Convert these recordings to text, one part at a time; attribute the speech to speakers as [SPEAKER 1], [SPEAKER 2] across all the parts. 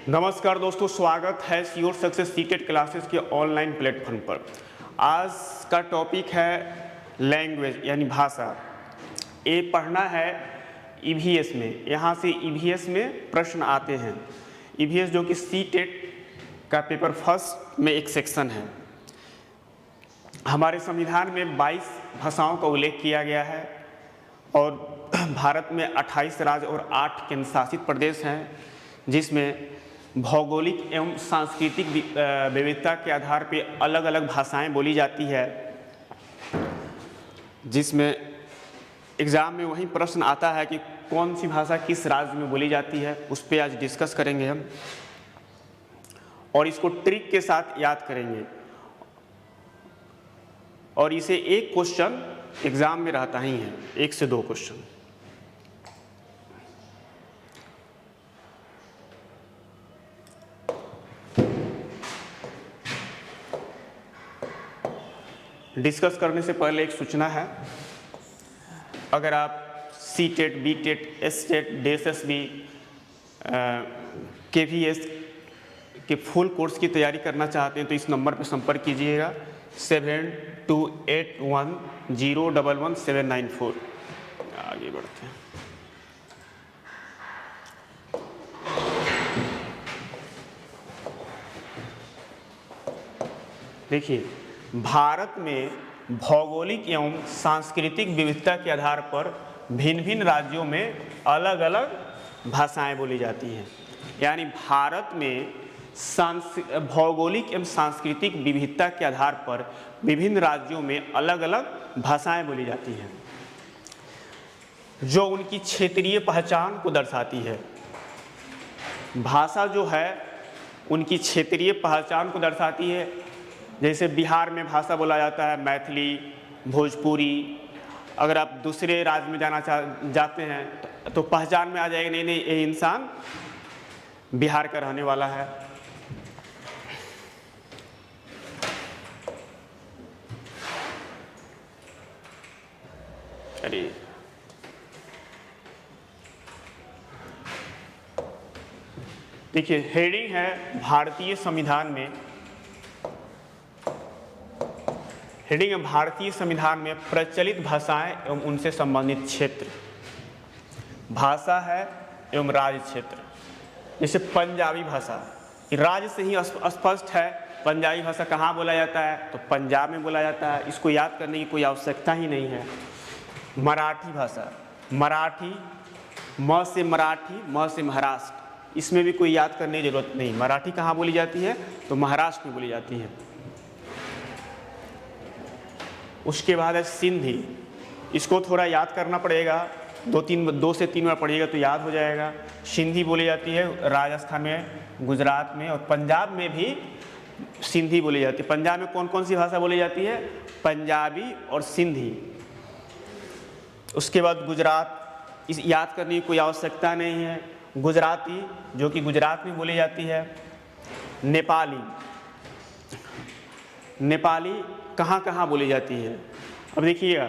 [SPEAKER 1] नमस्कार दोस्तों, स्वागत है श्योर सक्सेस सीटेट क्लासेस के ऑनलाइन प्लेटफॉर्म पर। आज का टॉपिक है लैंग्वेज यानी भाषा। ये पढ़ना है ईवीएस में। यहाँ से ईवीएस में प्रश्न आते हैं। ईवीएस जो कि सीटेट का पेपर फर्स्ट में एक सेक्शन है। हमारे संविधान में 22 भाषाओं का उल्लेख किया गया है और भारत में 28 राज्य और 8 केंद्र शासित प्रदेश हैं, जिसमें भौगोलिक एवं सांस्कृतिक विविधता के आधार पर अलग अलग भाषाएं बोली जाती है। जिसमें एग्ज़ाम में वही प्रश्न आता है कि कौन सी भाषा किस राज्य में बोली जाती है, उस पर आज डिस्कस करेंगे हम और इसको ट्रिक के साथ याद करेंगे। और इसे एक क्वेश्चन एग्ज़ाम में रहता ही है, 1 से 2 क्वेश्चन। डिस्कस करने से पहले एक सूचना है। अगर आप सीटेट, बीटेट, एसटेट, DSSB, KVS के फुल कोर्स की तैयारी करना चाहते हैं तो इस नंबर पर संपर्क कीजिएगा 7281011794। आगे बढ़ते हैं। देखिए, भारत में भौगोलिक एवं सांस्कृतिक विविधता के आधार पर भिन्न भिन्न राज्यों में अलग अलग भाषाएं बोली जाती हैं। यानी भारत में भौगोलिक एवं सांस्कृतिक विविधता के आधार पर विभिन्न राज्यों में अलग अलग भाषाएं बोली जाती हैं, जो उनकी क्षेत्रीय पहचान को दर्शाती है। भाषा जो है उनकी क्षेत्रीय पहचान को दर्शाती है। जैसे बिहार में भाषा बोला जाता है मैथिली, भोजपुरी। अगर आप दूसरे राज्य में जाते हैं तो पहचान में आ जाएगा, नहीं ये इंसान बिहार का रहने वाला है। अरे देखिए, हेडिंग है भारतीय संविधान में। हेडिंग है भारतीय संविधान में प्रचलित भाषाएं एवं उनसे संबंधित क्षेत्र। भाषा है एवं राज्य क्षेत्र। जैसे पंजाबी भाषा, राज्य से ही स्पष्ट है पंजाबी भाषा कहाँ बोला जाता है, तो पंजाब में बोला जाता है। इसको याद करने की कोई आवश्यकता ही नहीं है। मराठी भाषा, मराठी, म से मराठी, म से महाराष्ट्र, इसमें भी कोई याद करने की जरूरत नहीं। मराठी कहाँ बोली जाती है, तो महाराष्ट्र में बोली जाती है। उसके बाद है सिंधी। इसको थोड़ा याद करना पड़ेगा, 2 से 3 बार पढ़िएगा तो याद हो जाएगा। सिंधी बोली जाती है राजस्थान में, गुजरात में और पंजाब में भी सिंधी बोली जाती है। पंजाब में कौन कौन सी भाषा बोली जाती है, पंजाबी और सिंधी। उसके बाद गुजरात, इस याद करने की कोई आवश्यकता नहीं है। गुजराती जो कि गुजरात में बोली जाती है। नेपाली, नेपाली कहाँ कहाँ बोली जाती है। अब देखिएगा,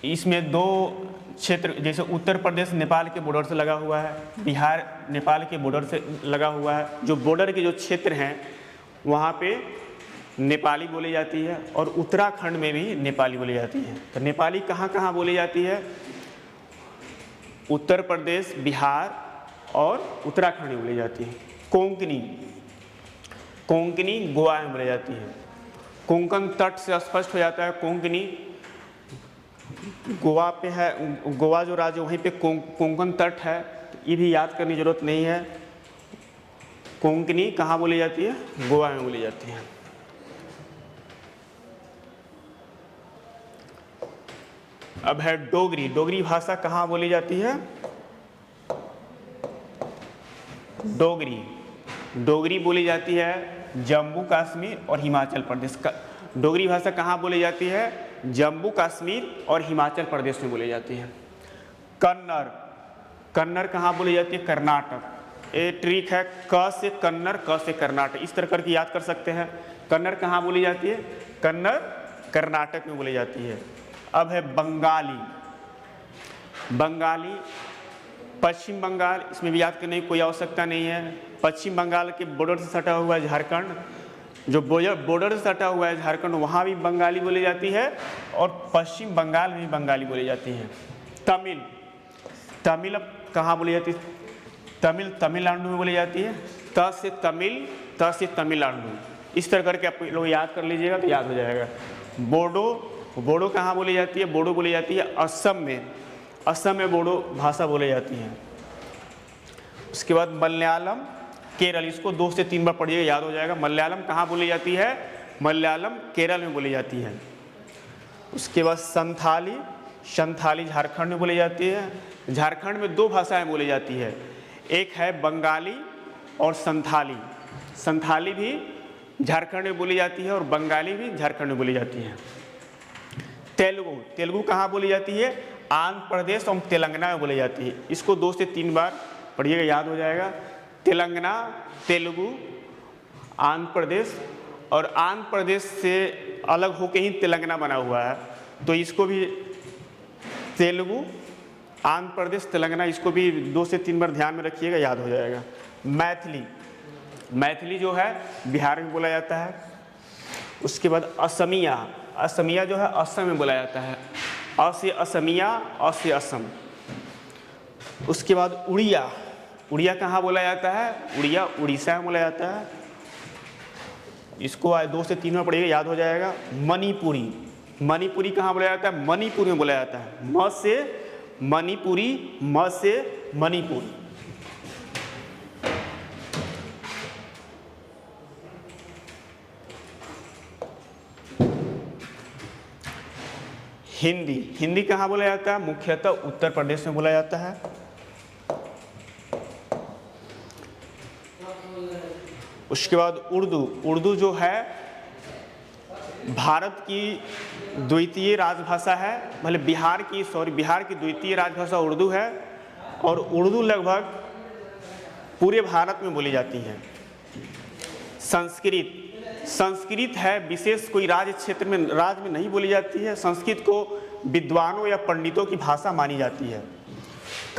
[SPEAKER 1] इसमें 2 क्षेत्र, जैसे उत्तर प्रदेश नेपाल के बॉर्डर से लगा हुआ है, बिहार नेपाल के बॉर्डर से लगा हुआ है। जो बॉर्डर के जो क्षेत्र हैं वहाँ पे नेपाली बोली जाती है और उत्तराखंड में भी नेपाली बोली जाती है। तो नेपाली कहाँ कहाँ बोली जाती है, उत्तर प्रदेश, बिहार और उत्तराखंड में बोली जाती है। कोंकणी, कोंकणी गोवा में बोली जाती है। कोंकण तट से स्पष्ट हो जाता है कोंकणी गोवा पे है। गोवा जो राज्य वहीं पे कोंकण तट है, तो ये भी याद करने की जरूरत नहीं है। कोंकणी कहाँ बोली जाती है, गोवा में बोली जाती है। अब है डोगरी। डोगरी भाषा कहाँ बोली जाती है, डोगरी, डोगरी बोली जाती है जम्मू कश्मीर और हिमाचल प्रदेश का। डोगरी भाषा कहाँ बोली जाती है, जम्मू कश्मीर और हिमाचल प्रदेश में बोली जाती है। कन्नड़, कन्नड़ कहाँ बोली जाती है, कर्नाटक। ये ट्रिक है, क से कन्नड़, क से कर्नाटक, इस तरह करके याद कर सकते हैं। कन्नड़ कहाँ बोली जाती है, कन्नड़ कर्नाटक में बोली जाती है। अब है बंगाली। बंगाली पश्चिम बंगाल, इसमें भी याद करने की कोई आवश्यकता नहीं है। पश्चिम बंगाल के बॉर्डर से सटा हुआ है झारखंड, जो बॉर्डर से सटा हुआ है झारखंड, वहाँ भी बंगाली बोली जाती है और पश्चिम बंगाल में भी बंगाली बोली जाती है। तमिल, तमिल अब कहाँ बोली जाती है? तमिल तमिलनाडु में बोली जाती है। त से तमिल, त से तमिलनाडु, इस तरह करके आप लोग याद कर लीजिएगा तो याद हो जाएगा। बोडो, बोडो कहाँ बोली जाती है? बोडो बोली जाती है असम में, असम में बोडो भाषा बोली जाती है। उसके बाद मलयालम, केरल, इसको 2 से 3 बार पढ़िएगा, याद हो जाएगा। मलयालम कहाँ बोली जाती है? मलयालम केरल में बोली जाती है। उसके बाद संथाली, संथाली झारखंड में बोली जाती है। झारखंड में 2 भाषाएं बोली जाती है, एक है बंगाली और संथाली। संथाली भी झारखंड में बोली जाती है और बंगाली भी झारखंड में बोली जाती है। तेलुगु, तेलुगु कहाँ बोली जाती है? आंध्र प्रदेश और तेलंगाना में बोली जाती है। इसको 2 से 3 बार पढ़िएगा, याद हो जाएगा। तेलंगाना, तेलुगु, आंध्र प्रदेश, और आंध्र प्रदेश से अलग होके ही तेलंगाना बना हुआ है, तो इसको भी तेलुगु, आंध्र प्रदेश, तेलंगाना, इसको भी 2 से 3 बार ध्यान में रखिएगा, याद हो जाएगा। मैथिली, मैथिली जो है बिहार में बोला जाता है। उसके बाद असमिया, असमिया जो है असम में बोला जाता है। अ से असमिया, अ से असम। उसके बाद उड़िया, उड़िया कहाँ बोला जाता है? उड़िया उड़ीसा में बोला जाता है। इसको 2 से 3 बार पढ़िएगा, याद हो जाएगा। मणिपुरी, मणिपुरी कहाँ बोला जाता है? मणिपुर में बोला जाता है। म से मणिपुरी, म से मणिपुर। हिंदी, हिंदी कहाँ बोला जाता है? मुख्यतः उत्तर प्रदेश में बोला जाता है। उसके बाद उर्दू, उर्दू जो है भारत की द्वितीय राजभाषा है, मतलब बिहार की द्वितीय राजभाषा उर्दू है, और उर्दू लगभग पूरे भारत में बोली जाती है। संस्कृत, संस्कृत है विशेष कोई राज्य क्षेत्र में, राज्य में नहीं बोली जाती है। संस्कृत को विद्वानों या पंडितों की भाषा मानी जाती है।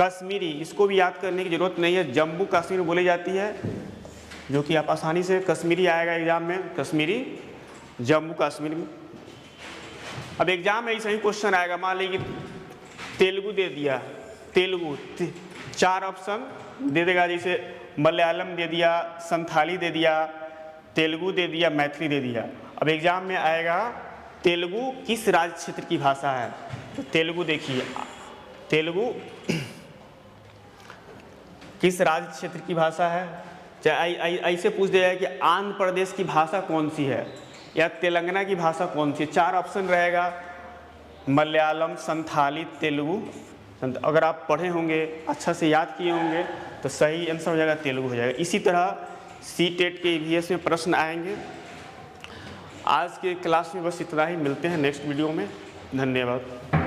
[SPEAKER 1] कश्मीरी, इसको भी याद करने की जरूरत नहीं है, जम्मू कश्मीर में बोली जाती है, जो कि आप आसानी से, कश्मीरी आएगा एग्जाम में, कश्मीरी जम्मू कश्मीर में। अब एग्जाम में ऐसा ही क्वेश्चन आएगा, मान लीजिए तेलुगु दे दिया, तेलुगु 4 ऑप्शन दे देगा, जैसे मलयालम दे दिया, संथाली दे दिया, तेलुगु दे दिया, मैथिली दे दिया। अब एग्जाम में आएगा तेलुगु किस राज्य क्षेत्र की भाषा है? तो तेलुगु देखिए, तेलुगु किस राज्य क्षेत्र की भाषा है? चाहे ऐसे पूछ दिया जाए कि आंध्र प्रदेश की भाषा कौन सी है या तेलंगाना की भाषा कौन सी है? 4 ऑप्शन रहेगा, मलयालम, संथाली, तेलुगु। अगर आप पढ़े होंगे, अच्छा से याद किए होंगे, तो सही आंसर हो जाएगा तेलुगु हो जाएगा। इसी तरह सीटेट के ईवीएस में प्रश्न आएंगे। आज के क्लास में बस इतना ही, मिलते हैं नेक्स्ट वीडियो में। धन्यवाद।